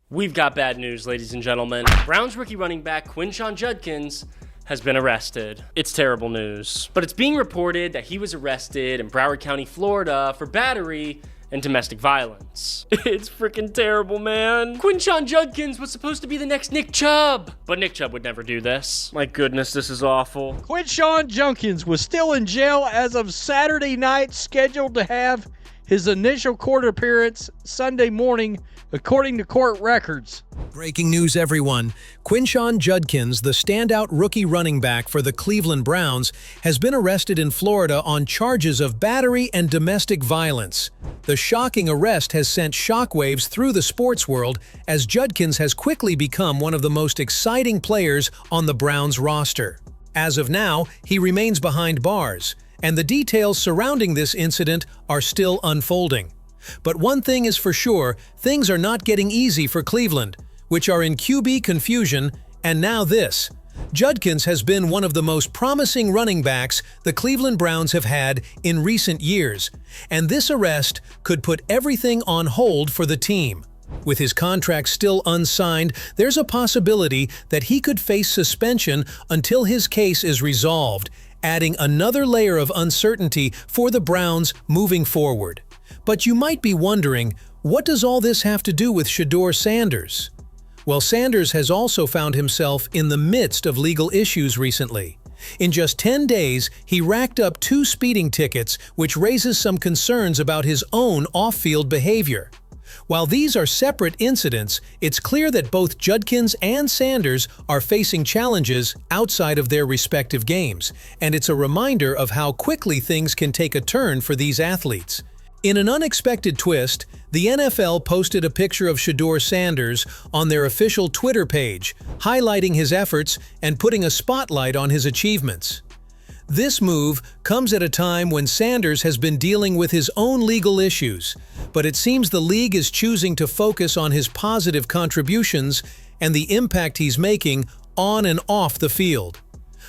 We've got bad news, ladies and gentlemen. Browns rookie running back Quinshon Judkins has been arrested. It's terrible news. But it's being reported that he was arrested in Broward County, Florida for battery and domestic violence. It's freaking terrible, man. Quinshon Judkins was supposed to be the next Nick Chubb, but Nick Chubb would never do this. My goodness, this is awful. Quinshon Judkins was still in jail as of Saturday night, scheduled to have his initial court appearance Sunday morning, according to court records. Breaking news, everyone. Quinshon Judkins, the standout rookie running back for the Cleveland Browns, has been arrested in Florida on charges of battery and domestic violence. The shocking arrest has sent shockwaves through the sports world as Judkins has quickly become one of the most exciting players on the Browns roster. As of now, he remains behind bars, and the details surrounding this incident are still unfolding. But one thing is for sure, things are not getting easy for Cleveland, which are in QB confusion, and now this. Judkins has been one of the most promising running backs the Cleveland Browns have had in recent years, and this arrest could put everything on hold for the team. With his contract still unsigned, there's a possibility that he could face suspension until his case is resolved, adding another layer of uncertainty for the Browns moving forward. But you might be wondering, what does all this have to do with Shedeur Sanders? Well, Sanders has also found himself in the midst of legal issues recently. In just 10 days, he racked up 2 speeding tickets, which raises some concerns about his own off-field behavior. While these are separate incidents, it's clear that both Judkins and Sanders are facing challenges outside of their respective games, and it's a reminder of how quickly things can take a turn for these athletes. In an unexpected twist, the NFL posted a picture of Shedeur Sanders on their official Twitter page, highlighting his efforts and putting a spotlight on his achievements. This move comes at a time when Sanders has been dealing with his own legal issues, but it seems the league is choosing to focus on his positive contributions and the impact he's making on and off the field.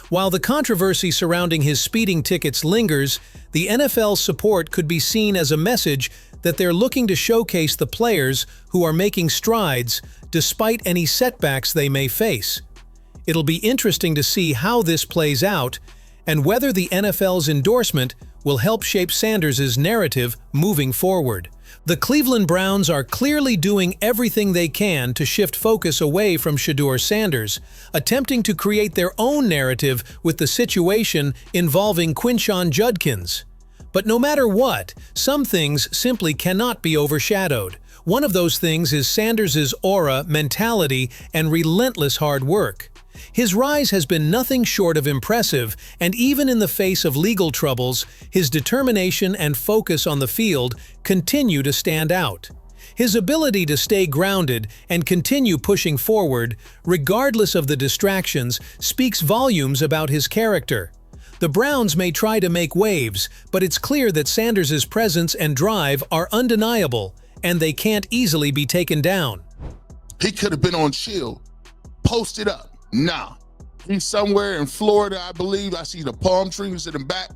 While the controversy surrounding his speeding tickets lingers, the NFL's support could be seen as a message that they're looking to showcase the players who are making strides despite any setbacks they may face. It'll be interesting to see how this plays out and whether the NFL's endorsement will help shape Sanders' narrative moving forward. The Cleveland Browns are clearly doing everything they can to shift focus away from Shedeur Sanders, attempting to create their own narrative with the situation involving Quinshon Judkins. But no matter what, some things simply cannot be overshadowed. One of those things is Sanders' aura, mentality, and relentless hard work. His rise has been nothing short of impressive, and even in the face of legal troubles, his determination and focus on the field continue to stand out. His ability to stay grounded and continue pushing forward, regardless of the distractions, speaks volumes about his character. The Browns may try to make waves, but it's clear that Sanders' presence and drive are undeniable, and they can't easily be taken down. He could have been on chill, posted up. Nah, he's somewhere in Florida, I believe. I see the palm trees in the back.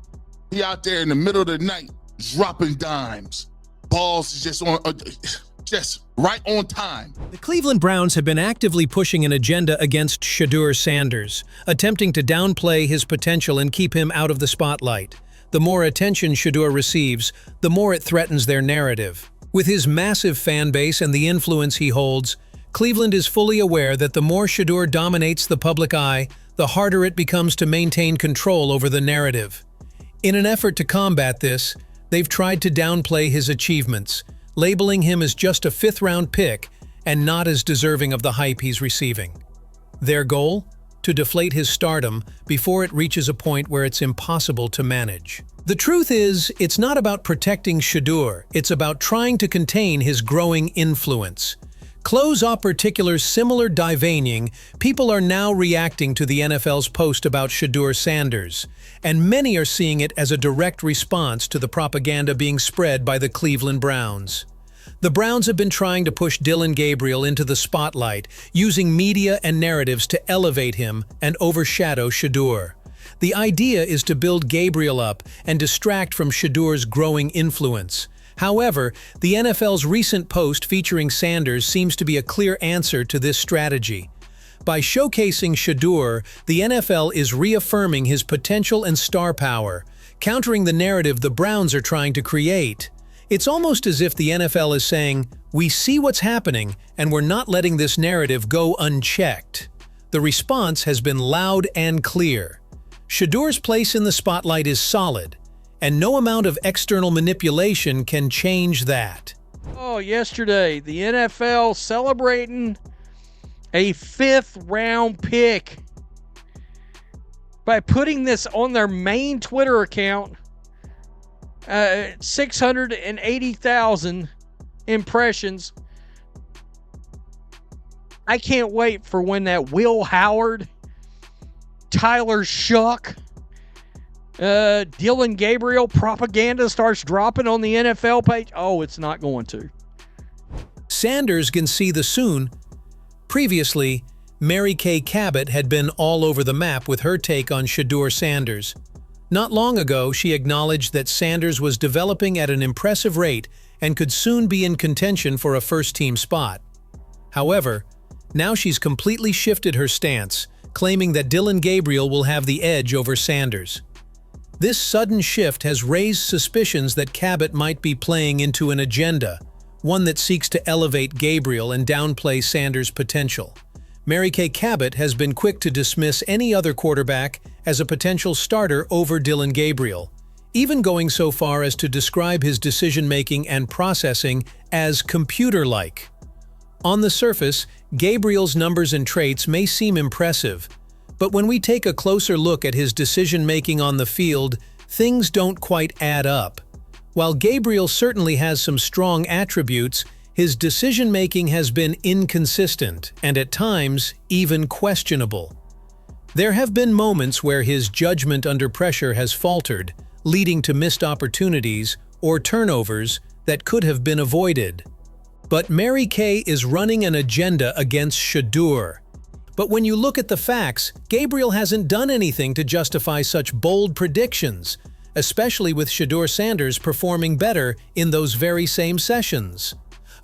He out there in the middle of the night, dropping dimes. Balls is just right on time. The Cleveland Browns have been actively pushing an agenda against Shedeur Sanders, attempting to downplay his potential and keep him out of the spotlight. The more attention Shedeur receives, the more it threatens their narrative. With his massive fan base and the influence he holds, Cleveland is fully aware that the more Shedeur dominates the public eye, the harder it becomes to maintain control over the narrative. In an effort to combat this, they've tried to downplay his achievements, labeling him as just a fifth-round pick and not as deserving of the hype he's receiving. Their goal? To deflate his stardom before it reaches a point where it's impossible to manage. The truth is, it's not about protecting Shedeur, it's about trying to contain his growing influence. Close-up particulars similar divaining, people are now reacting to the NFL's post about Shedeur Sanders, and many are seeing it as a direct response to the propaganda being spread by the Cleveland Browns. The Browns have been trying to push Dillon into the spotlight, using media and narratives to elevate him and overshadow Shedeur. The idea is to build Gabriel up and distract from Shedeur's growing influence. However, the NFL's recent post featuring Sanders seems to be a clear answer to this strategy. By showcasing Shedeur, the NFL is reaffirming his potential and star power, countering the narrative the Browns are trying to create. It's almost as if the NFL is saying, "We see what's happening, and we're not letting this narrative go unchecked." The response has been loud and clear. Shedeur's place in the spotlight is solid, and no amount of external manipulation can change that. Oh, yesterday, the NFL celebrating a 5th-round pick by putting this on their main Twitter account. 680,000 impressions. I can't wait for when that Will Howard, Tyler Shuck, Dillon Gabriel propaganda starts dropping on the NFL page. Oh, it's not going to. Sanders can see the soon. Previously, Mary Kay Cabot had been all over the map with her take on Shedeur Sanders. Not long ago, she acknowledged that Sanders was developing at an impressive rate and could soon be in contention for a first-team spot. However, now she's completely shifted her stance, claiming that Dillon Gabriel will have the edge over Sanders. This sudden shift has raised suspicions that Cabot might be playing into an agenda, one that seeks to elevate Gabriel and downplay Sanders' potential. Mary Kay Cabot has been quick to dismiss any other quarterback as a potential starter over Dillon Gabriel, even going so far as to describe his decision-making and processing as computer-like. On the surface, Gabriel's numbers and traits may seem impressive, but when we take a closer look at his decision-making on the field, things don't quite add up. While Gabriel certainly has some strong attributes, his decision-making has been inconsistent and at times even questionable. There have been moments where his judgment under pressure has faltered, leading to missed opportunities or turnovers that could have been avoided. But Mary Kay is running an agenda against Shedeur. But when you look at the facts, Gabriel hasn't done anything to justify such bold predictions, especially with Shedeur Sanders performing better in those very same sessions.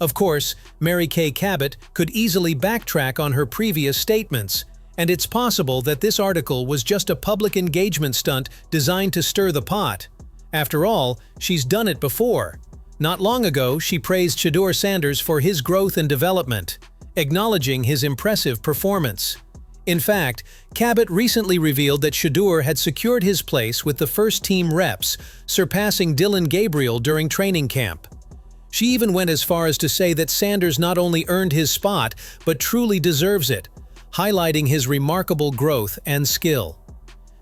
Of course, Mary Kay Cabot could easily backtrack on her previous statements, and it's possible that this article was just a public engagement stunt designed to stir the pot. After all, she's done it before. Not long ago, she praised Shedeur Sanders for his growth and development, acknowledging his impressive performance. In fact, Cabot recently revealed that Shedeur had secured his place with the first-team reps, surpassing Dillon Gabriel during training camp. She even went as far as to say that Sanders not only earned his spot, but truly deserves it, highlighting his remarkable growth and skill.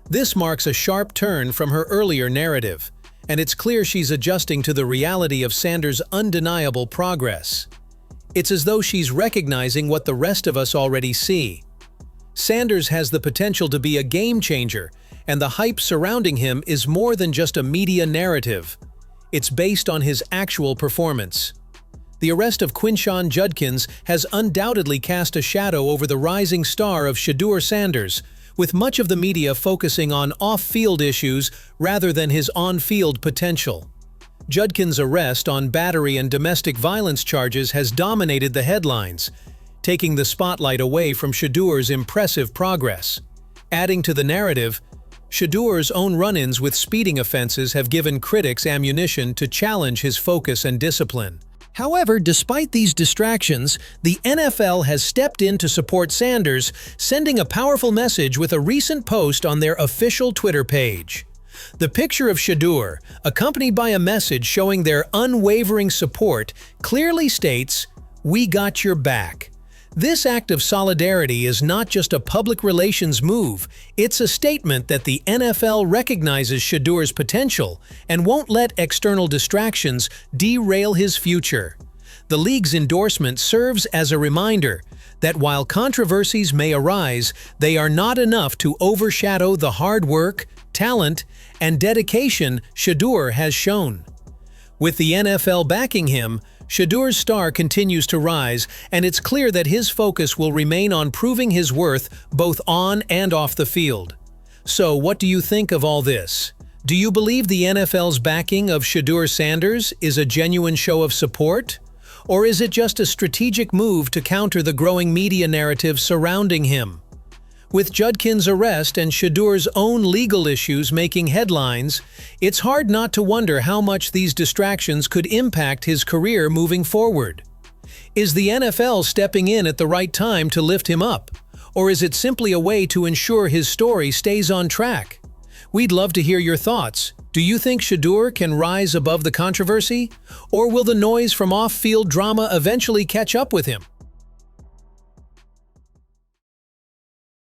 This marks a sharp turn from her earlier narrative, and it's clear she's adjusting to the reality of Sanders' undeniable progress. It's as though she's recognizing what the rest of us already see. Sanders has the potential to be a game-changer, and the hype surrounding him is more than just a media narrative. It's based on his actual performance. The arrest of Quinshon Judkins has undoubtedly cast a shadow over the rising star of Shedeur Sanders, with much of the media focusing on off-field issues rather than his on-field potential. Judkins' arrest on battery and domestic violence charges has dominated the headlines, taking the spotlight away from Shedeur's impressive progress. Adding to the narrative, Shedeur's own run-ins with speeding offenses have given critics ammunition to challenge his focus and discipline. However, despite these distractions, the NFL has stepped in to support Sanders, sending a powerful message with a recent post on their official Twitter page. The picture of Shedeur, accompanied by a message showing their unwavering support, clearly states, "We got your back." This act of solidarity is not just a public relations move, it's a statement that the NFL recognizes Shedeur's potential and won't let external distractions derail his future. The league's endorsement serves as a reminder that while controversies may arise, they are not enough to overshadow the hard work, talent, and dedication Shedeur has shown. With the NFL backing him, Shedeur's star continues to rise, and it's clear that his focus will remain on proving his worth both on and off the field. So, what do you think of all this? Do you believe the NFL's backing of Shedeur Sanders is a genuine show of support? Or is it just a strategic move to counter the growing media narrative surrounding him? With Judkins' arrest and Shedeur's own legal issues making headlines, it's hard not to wonder how much these distractions could impact his career moving forward. Is the NFL stepping in at the right time to lift him up? Or is it simply a way to ensure his story stays on track? We'd love to hear your thoughts. Do you think Shedeur can rise above the controversy? Or will the noise from off-field drama eventually catch up with him?